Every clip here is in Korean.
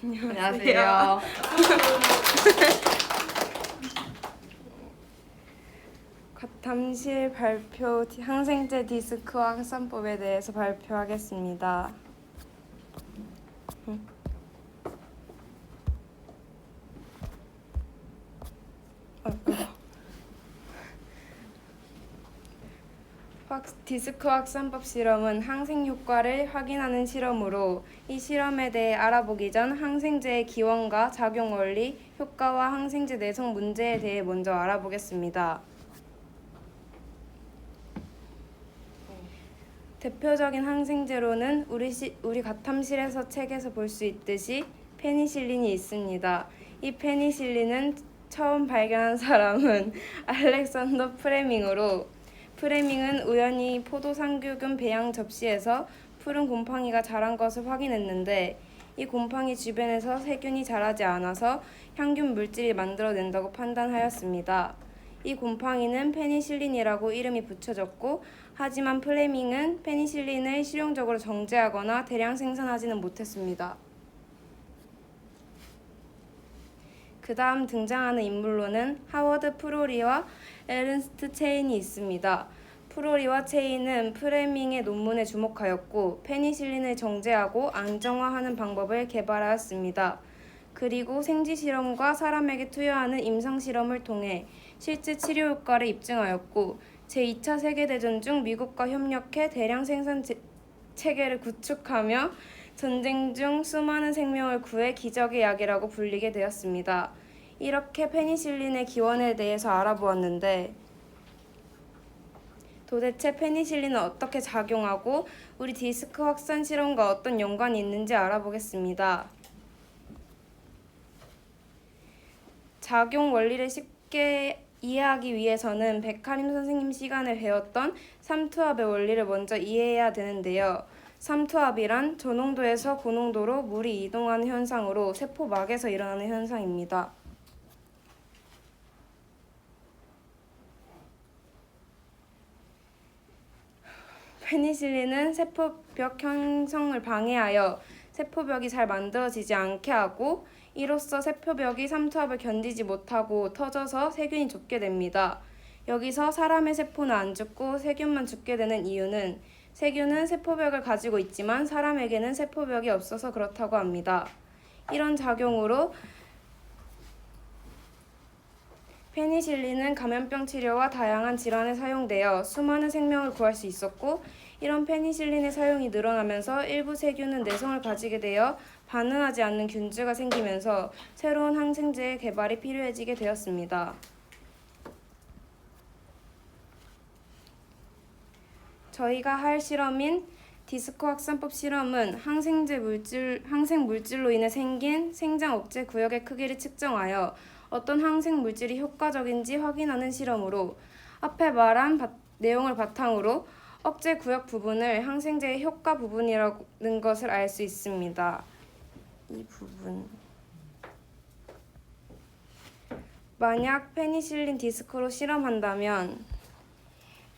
안녕하세요. 담실 발표 항생제 디스크와 확산법에 대해서 발표하겠습니다. 디스크 확산법 실험은 항생 효과를 확인하는 실험으로 이 실험에 대해 알아보기 전 항생제의 기원과 작용 원리, 효과와 항생제 내성 문제에 대해 먼저 알아보겠습니다. 대표적인 항생제로는 우리 가탐실에서 책에서 볼 수 있듯이 페니실린이 있습니다. 이 페니실린은 처음 발견한 사람은 알렉산더 프레밍으로 프레밍은 우연히 포도상규균 배양 접시에서 푸른 곰팡이가 자란 것을 확인했는데 이 곰팡이 주변에서 세균이 자라지 않아서 향균 물질이 만들어낸다고 판단하였습니다. 이 곰팡이는 페니실린이라고 이름이 붙여졌고 하지만 플레밍은 페니실린을 실용적으로 정제하거나 대량 생산하지는 못했습니다. 그 다음 등장하는 인물로는 하워드 프로리와 에른스트 체인이 있습니다. 프로리와 체인은 프레밍의 논문에 주목하였고 페니실린을 정제하고 안정화하는 방법을 개발하였습니다. 그리고 생지실험과 사람에게 투여하는 임상실험을 통해 실제 치료 효과를 입증하였고 제2차 세계대전 중 미국과 협력해 대량 생산 체계를 구축하며 전쟁 중 수많은 생명을 구해 기적의 약이라고 불리게 되었습니다. 이렇게 페니실린의 기원에 대해서 알아보았는데 도대체 페니실린은 어떻게 작용하고 우리 디스크 확산 실험과 어떤 연관이 있는지 알아보겠습니다. 작용 원리를 쉽게 이해하기 위해서는 백하림 선생님 시간에 배웠던 삼투압의 원리를 먼저 이해해야 되는데요. 삼투압이란 저농도에서 고농도로 물이 이동하는 현상으로 세포막에서 일어나는 현상입니다. 페니실린은 세포벽 형성을 방해하여 세포벽이 잘 만들어지지 않게 하고 이로써 세포벽이 삼투압을 견디지 못하고 터져서 세균이 죽게 됩니다. 여기서 사람의 세포는 안 죽고 세균만 죽게 되는 이유는 세균은 세포벽을 가지고 있지만 사람에게는 세포벽이 없어서 그렇다고 합니다. 이런 작용으로 페니실린은 감염병 치료와 다양한 질환에 사용되어 수많은 생명을 구할 수 있었고 이런 페니실린의 사용이 늘어나면서 일부 세균은 내성을 가지게 되어 반응하지 않는 균주가 생기면서 새로운 항생제의 개발이 필요해지게 되었습니다. 저희가 할 실험인 디스크 확산법 실험은 항생 물질로 인해 생긴 생장 억제 구역의 크기를 측정하여 어떤 항생 물질이 효과적인지 확인하는 실험으로 앞에 말한 내용을 바탕으로 억제 구역 부분을 항생제의 효과 부분이라는 것을 알 수 있습니다. 이 부분. 만약 페니실린 디스크로 실험한다면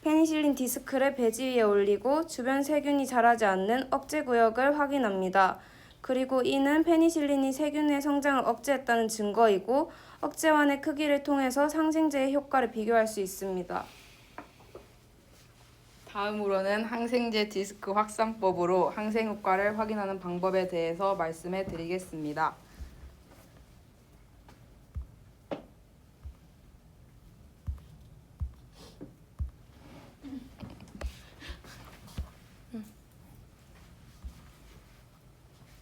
페니실린 디스크를 배지 위에 올리고 주변 세균이 자라지 않는 억제 구역을 확인합니다. 그리고 이는 페니실린이 세균의 성장을 억제했다는 증거이고 억제완의 크기를 통해서 항생제의 효과를 비교할 수 있습니다. 다음으로는 항생제 디스크 확산법으로 항생 효과를 확인하는 방법에 대해서 말씀해 드리겠습니다.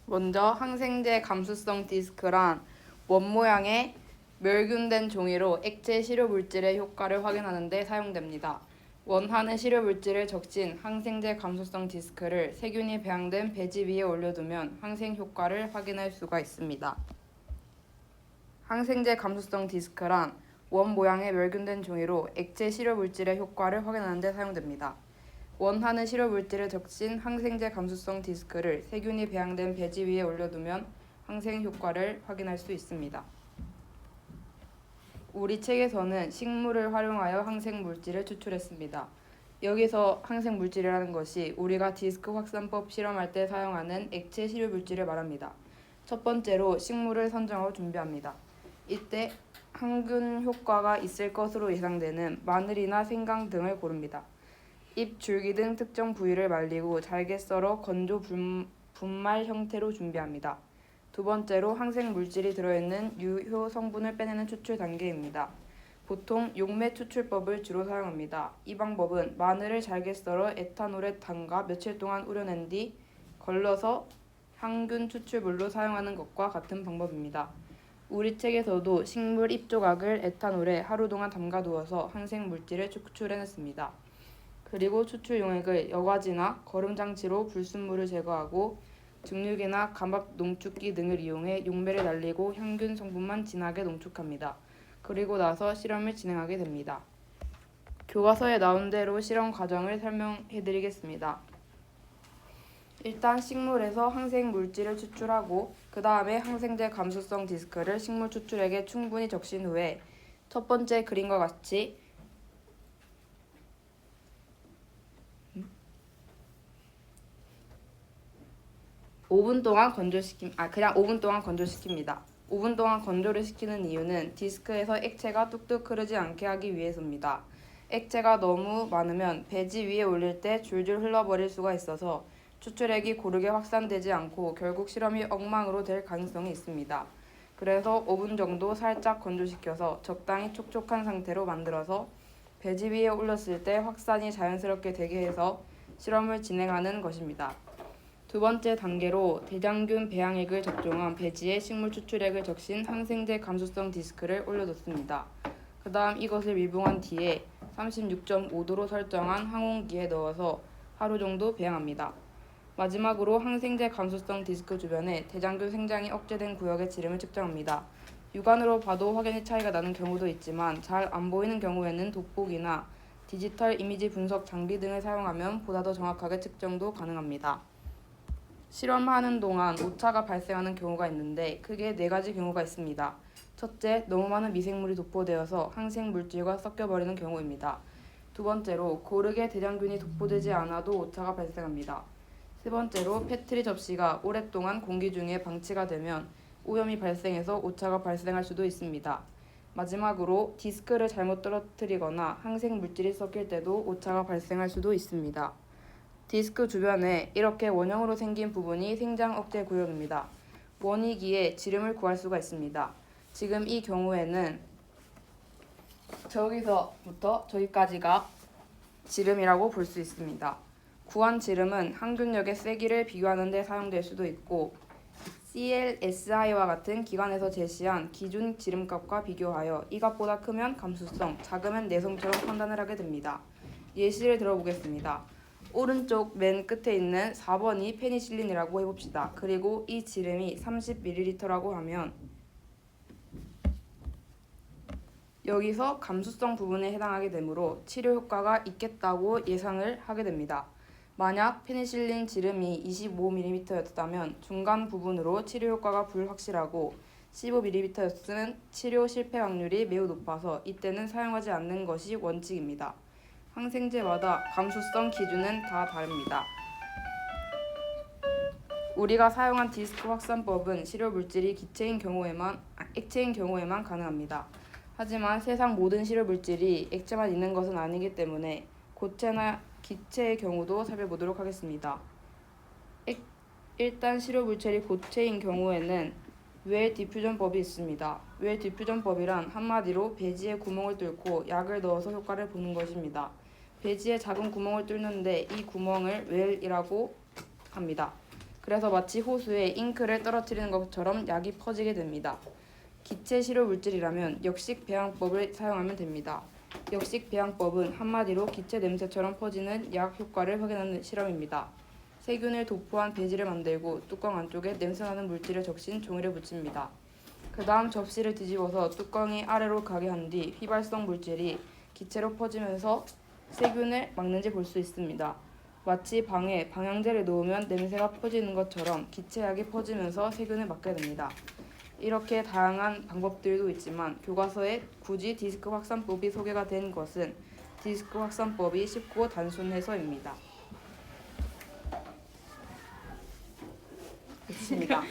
먼저 항생제 감수성 디스크란 원 모양의 멸균된 종이로 액체 시료 물질의 효과를 확인하는 데 사용됩니다. 원하는 시료 물질을 적신 항생제 감수성 디스크를 세균이 배양된 배지 위에 올려두면 항생 효과를 확인할 수가 있습니다. 항생제 감수성 디스크란 원 모양의 멸균된 종이로 액체 시료 물질의 효과를 확인하는 데 사용됩니다. 원하는 시료 물질을 적신 항생제 감수성 디스크를 세균이 배양된 배지 위에 올려두면 항생 효과를 확인할 수 있습니다. 우리 책에서는 식물을 활용하여 항생 물질을 추출했습니다. 여기서 항생 물질이라는 것이 우리가 디스크 확산법 실험할 때 사용하는 액체 시료 물질을 말합니다. 첫 번째로 식물을 선정하고 준비합니다. 이때 항균 효과가 있을 것으로 예상되는 마늘이나 생강 등을 고릅니다. 잎, 줄기 등 특정 부위를 말리고 잘게 썰어 건조 분말 형태로 준비합니다. 두 번째로 항생 물질이 들어있는 유효 성분을 빼내는 추출 단계입니다. 보통 용매 추출법을 주로 사용합니다. 이 방법은 마늘을 잘게 썰어 에탄올에 담가 며칠 동안 우려낸 뒤 걸러서 항균 추출물로 사용하는 것과 같은 방법입니다. 우리 책에서도 식물 잎 조각을 에탄올에 하루 동안 담가두어서 항생 물질을 추출해냈습니다. 그리고 추출 용액을 여과지나 거름 장치로 불순물을 제거하고 증류기나 감압 농축기 등을 이용해 용매를 날리고 향균 성분만 진하게 농축합니다. 그리고 나서 실험을 진행하게 됩니다. 교과서에 나온 대로 실험 과정을 설명해드리겠습니다. 일단 식물에서 항생 물질을 추출하고 그 다음에 항생제 감수성 디스크를 식물 추출액에 충분히 적신 후에 첫 번째 그림과 같이 그냥 5분 동안 건조시킵니다. 5분 동안 건조를 시키는 이유는 디스크에서 액체가 뚝뚝 흐르지 않게 하기 위해서입니다. 액체가 너무 많으면 배지 위에 올릴 때 줄줄 흘러버릴 수가 있어서 추출액이 고르게 확산되지 않고 결국 실험이 엉망으로 될 가능성이 있습니다. 그래서 5분 정도 살짝 건조시켜서 적당히 촉촉한 상태로 만들어서 배지 위에 올렸을 때 확산이 자연스럽게 되게 해서 실험을 진행하는 것입니다. 두 번째 단계로 대장균 배양액을 적종한 배지에 식물 추출액을 적신 항생제 감수성 디스크를 올려놓습니다. 그 다음 이것을 밀봉한 뒤에 36.5도로 설정한 항온기에 넣어서 하루 정도 배양합니다. 마지막으로 항생제 감수성 디스크 주변에 대장균 생장이 억제된 구역의 지름을 측정합니다. 육안으로 봐도 확연히 차이가 나는 경우도 있지만 잘 안 보이는 경우에는 돋보기나 디지털 이미지 분석 장비 등을 사용하면 보다 더 정확하게 측정도 가능합니다. 실험하는 동안 오차가 발생하는 경우가 있는데 크게 4가지 경우가 있습니다. 첫째, 너무 많은 미생물이 도포되어서 항생 물질과 섞여버리는 경우입니다. 두 번째로, 고르게 대장균이 도포되지 않아도 오차가 발생합니다. 세 번째로, 페트리 접시가 오랫동안 공기 중에 방치가 되면 오염이 발생해서 오차가 발생할 수도 있습니다. 마지막으로, 디스크를 잘못 떨어뜨리거나 항생 물질이 섞일 때도 오차가 발생할 수도 있습니다. 디스크 주변에 이렇게 원형으로 생긴 부분이 생장 억제 구역입니다. 원이기에 지름을 구할 수가 있습니다. 지금 이 경우에는 저기서부터 저기까지가 지름이라고 볼 수 있습니다. 구한 지름은 항균력의 세기를 비교하는 데 사용될 수도 있고 CLSI와 같은 기관에서 제시한 기준 지름값과 비교하여 이 값보다 크면 감수성, 작으면 내성처럼 판단을 하게 됩니다. 예시를 들어보겠습니다. 오른쪽 맨 끝에 있는 4번이 페니실린이라고 해봅시다. 그리고 이 지름이 30ml라고 하면 여기서 감수성 부분에 해당하게 되므로 치료 효과가 있겠다고 예상을 하게 됩니다. 만약 페니실린 지름이 25ml였다면 중간 부분으로 치료 효과가 불확실하고 15ml였으면 치료 실패 확률이 매우 높아서 이때는 사용하지 않는 것이 원칙입니다. 항생제마다 감수성 기준은 다 다릅니다. 우리가 사용한 디스크 확산법은 시료 물질이 액체인 경우에만 가능합니다. 하지만 세상 모든 시료 물질이 액체만 있는 것은 아니기 때문에 고체나 기체의 경우도 살펴보도록 하겠습니다. 일단 시료 물질이 고체인 경우에는 웰 디퓨전법이 있습니다. 웰 디퓨전법이란 한마디로 배지에 구멍을 뚫고 약을 넣어서 효과를 보는 것입니다. 배지에 작은 구멍을 뚫는데 이 구멍을 웰이라고 합니다. 그래서 마치 호수에 잉크를 떨어뜨리는 것처럼 약이 퍼지게 됩니다. 기체 시료 물질이라면 역식 배양법을 사용하면 됩니다. 역식 배양법은 한마디로 기체 냄새처럼 퍼지는 약 효과를 확인하는 실험입니다. 세균을 도포한 배지를 만들고 뚜껑 안쪽에 냄새나는 물질을 적신 종이를 붙입니다. 그 다음 접시를 뒤집어서 뚜껑이 아래로 가게 한 뒤 휘발성 물질이 기체로 퍼지면서 세균을 막는지 볼 수 있습니다. 마치 방에 방향제를 놓으면 냄새가 퍼지는 것처럼 기체약이 퍼지면서 세균을 막게 됩니다. 이렇게 다양한 방법들도 있지만 교과서에 굳이 디스크 확산법이 소개가 된 것은 디스크 확산법이 쉽고 단순해서입니다. 됐습니다.